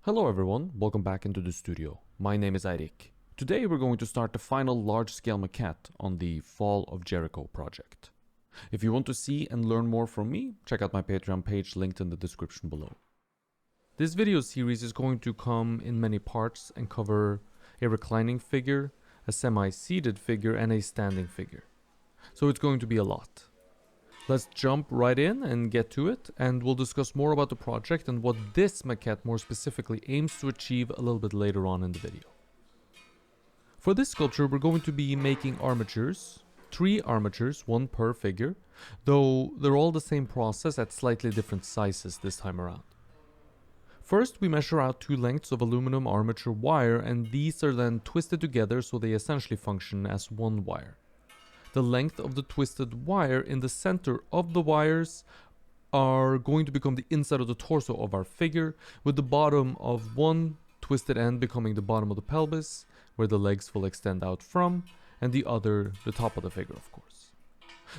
Hello everyone, welcome back into the studio. My name is Eirik. Today we're going to start the final large-scale maquette on the Fall of Jericho project. If you want to see and learn more from me, check out my Patreon page linked in the description below. This video series is going to come in many parts and cover a reclining figure, a semi-seated figure, and a standing figure. So it's going to be a lot. Let's jump right in and get to it, and we'll discuss more about the project and what this maquette more specifically aims to achieve a little bit later on in the video. For this sculpture we're going to be making armatures, 3 armatures, 1 per figure, though they're all the same process at slightly different sizes this time around. First we measure out 2 lengths of aluminum armature wire, and these are then twisted together so they essentially function as 1 wire. The length of the twisted wire in the center of the wires are going to become the inside of the torso of our figure, with the bottom of one twisted end becoming the bottom of the pelvis, where the legs will extend out from, and the other the top of the figure, of course.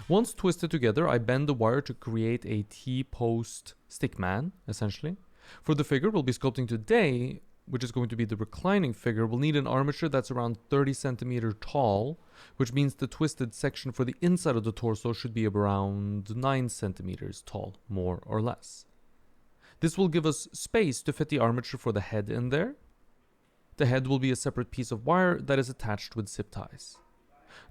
Once twisted together, I bend the wire to create a T-post stickman, essentially. For the figure we'll be sculpting today, which is going to be the reclining figure, we'll need an armature that's around 30 centimeters tall, which means the twisted section for the inside of the torso should be around 9 centimeters tall, more or less. This will give us space to fit the armature for the head in there. The head will be a separate piece of wire that is attached with zip ties.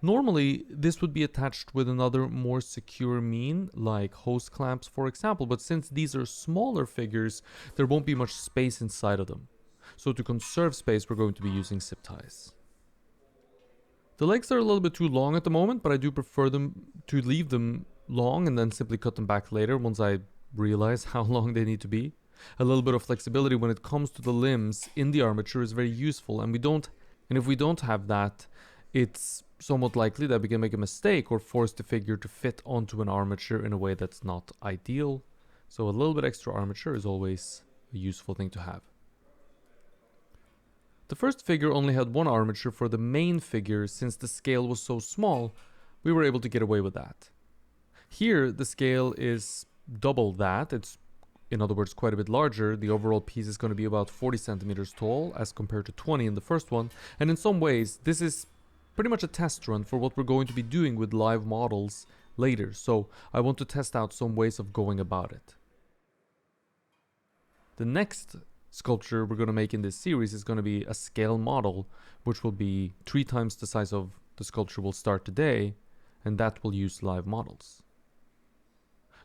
Normally, this would be attached with another more secure mean, like hose clamps for example, but since these are smaller figures, there won't be much space inside of them. So to conserve space, we're going to be using zip ties. The legs are a little bit too long at the moment, but I do prefer them to leave them long and then simply cut them back later once I realize how long they need to be. A little bit of flexibility when it comes to the limbs in the armature is very useful, and if we don't have that, it's somewhat likely that we can make a mistake or force the figure to fit onto an armature in a way that's not ideal. So a little bit extra armature is always a useful thing to have. The first figure only had 1 armature for the main figure. Since the scale was so small, we were able to get away with that. Here, the scale is double that. It's, in other words, quite a bit larger. The overall piece is going to be about 40 centimeters tall as compared to 20 in the first one. And in some ways, this is pretty much a test run for what we're going to be doing with live models later. So I want to test out some ways of going about it. The next sculpture we're going to make in this series is going to be a scale model, which will be 3 times the size of the sculpture we'll start today, and that will use live models.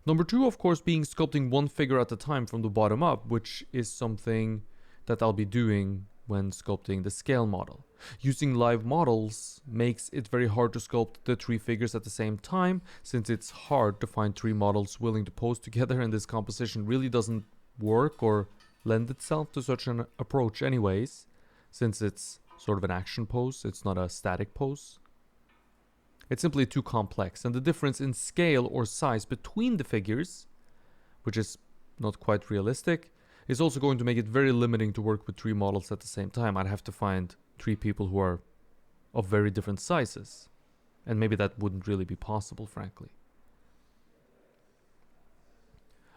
Number 2, of course, being sculpting 1 figure at a time from the bottom up, which is something that I'll be doing when sculpting the scale model. Using live models makes it very hard to sculpt the 3 figures at the same time, since it's hard to find 3 models willing to pose together, and this composition really doesn't work or lend itself to such an approach anyways, since it's sort of an action pose, it's not a static pose. It's simply too complex, and the difference in scale or size between the figures, which is not quite realistic, is also going to make it very limiting to work with 3 models at the same time. I'd have to find 3 people who are of very different sizes, and maybe that wouldn't really be possible, frankly.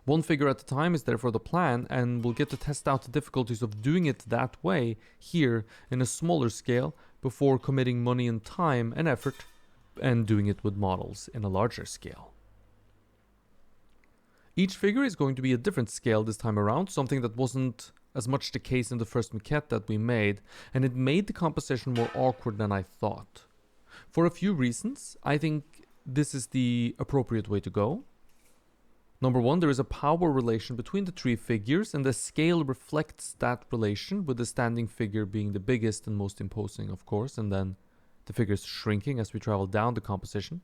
1 figure at a time is therefore the plan, and we'll get to test out the difficulties of doing it that way here in a smaller scale before committing money and time and effort and doing it with models in a larger scale. Each figure is going to be a different scale this time around, something that wasn't as much the case in the first maquette that we made, and it made the composition more awkward than I thought. For a few reasons, I think this is the appropriate way to go. Number 1, there is a power relation between the 3 figures, and the scale reflects that relation, with the standing figure being the biggest and most imposing, of course, and then the figures shrinking as we travel down the composition.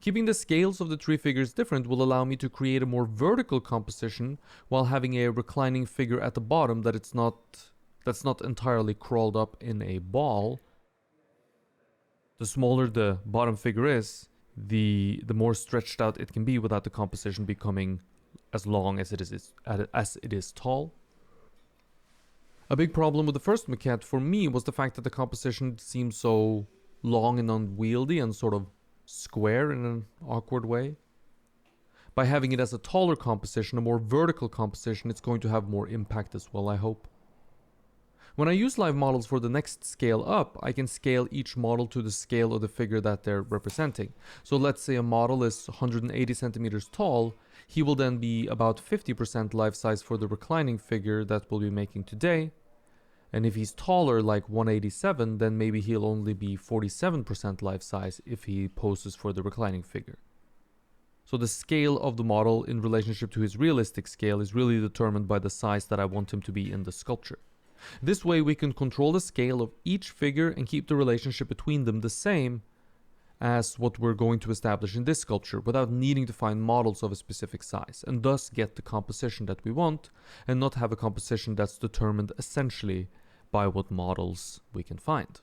Keeping the scales of the 3 figures different will allow me to create a more vertical composition while having a reclining figure at the bottom that's not entirely crawled up in a ball. The smaller the bottom figure is, the more stretched out it can be without the composition becoming as long as it is tall. A big problem with the first maquette for me was the fact that the composition seemed so long and unwieldy and sort of square in an awkward way. By having it as a taller composition, a more vertical composition, it's going to have more impact as well, I hope. When I use live models for the next scale up, I can scale each model to the scale of the figure that they're representing. So let's say a model is 180 centimeters tall, he will then be about 50% life size for the reclining figure that we'll be making today. And if he's taller, like 187, then maybe he'll only be 47% life size if he poses for the reclining figure. So the scale of the model in relationship to his realistic scale is really determined by the size that I want him to be in the sculpture. This way we can control the scale of each figure and keep the relationship between them the same as what we're going to establish in this sculpture without needing to find models of a specific size, and thus get the composition that we want and not have a composition that's determined essentially by what models we can find.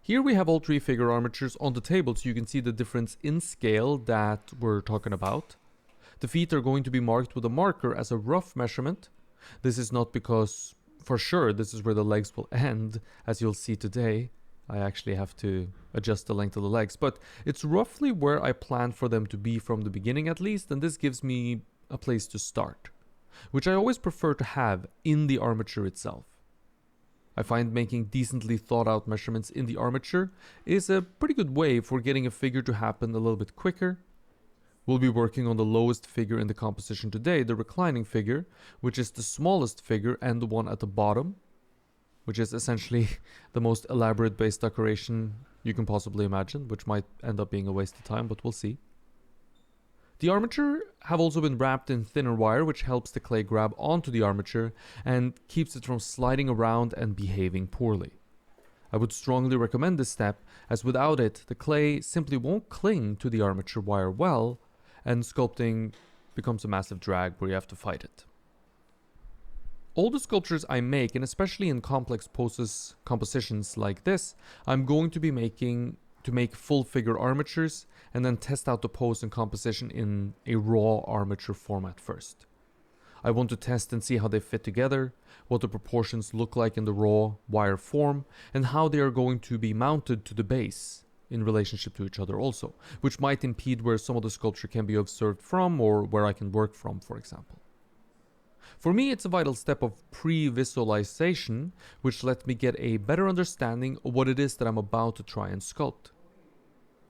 Here we have all three figure armatures on the table so you can see the difference in scale that we're talking about. The feet are going to be marked with a marker as a rough measurement. This is not because, for sure, this is where the legs will end, as you'll see today. I actually have to adjust the length of the legs, but it's roughly where I plan for them to be from the beginning at least, and this gives me a place to start, which I always prefer to have in the armature itself. I find making decently thought out measurements in the armature is a pretty good way for getting a figure to happen a little bit quicker. We'll be working on the lowest figure in the composition today, the reclining figure, which is the smallest figure and the one at the bottom, which is essentially the most elaborate base decoration you can possibly imagine, which might end up being a waste of time, but we'll see. The armature have also been wrapped in thinner wire, which helps the clay grab onto the armature and keeps it from sliding around and behaving poorly. I would strongly recommend this step, as without it, the clay simply won't cling to the armature wire well, and sculpting becomes a massive drag where you have to fight it. All the sculptures I make, and especially in complex compositions like this, I'm going to be making to make full figure armatures and then test out the pose and composition in a raw armature format first. I want to test and see how they fit together, what the proportions look like in the raw wire form, and how they are going to be mounted to the base in relationship to each other also, which might impede where some of the sculpture can be observed from or where I can work from, for example. For me, it's a vital step of pre-visualization, which lets me get a better understanding of what it is that I'm about to try and sculpt.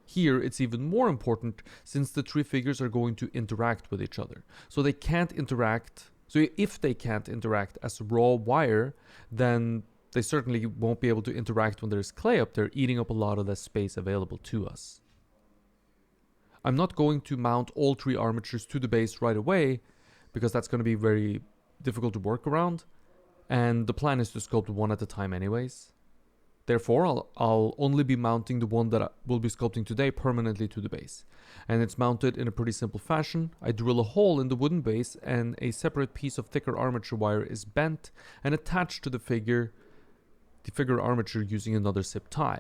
Here, it's even more important since the three figures are going to interact with each other. So they can't interact, so if they can't interact as raw wire, then they certainly won't be able to interact when there's clay up there, eating up a lot of the space available to us. I'm not going to mount all three armatures to the base right away, because that's going to be very difficult to work around, and the plan is to sculpt one at a time anyways. Therefore, I'll only be mounting the one that I will be sculpting today permanently to the base. And it's mounted in a pretty simple fashion. I drill a hole in the wooden base and a separate piece of thicker armature wire is bent and attached to the figure armature using another zip tie.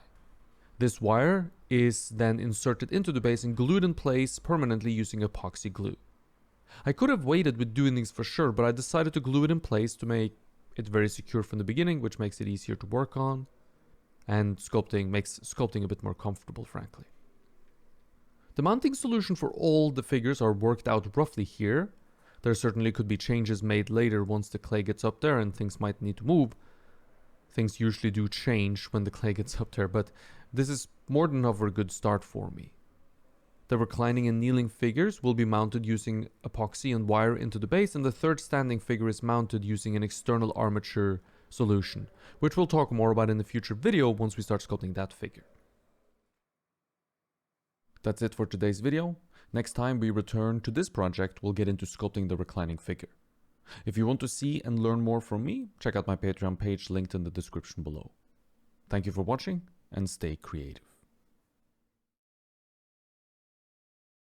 This wire is then inserted into the base and glued in place permanently using epoxy glue. I could have waited with doing things for sure, but I decided to glue it in place to make it very secure from the beginning, which makes it easier to work on. And makes sculpting a bit more comfortable, frankly. The mounting solution for all the figures are worked out roughly here. There certainly could be changes made later once the clay gets up there and things might need to move. Things usually do change when the clay gets up there, but this is more than enough for a good start for me. The reclining and kneeling figures will be mounted using epoxy and wire into the base, and the third standing figure is mounted using an external armature solution, which we'll talk more about in a future video once we start sculpting that figure. That's it for today's video. Next time we return to this project, we'll get into sculpting the reclining figure. If you want to see and learn more from me, check out my Patreon page linked in the description below. Thank you for watching and stay creative.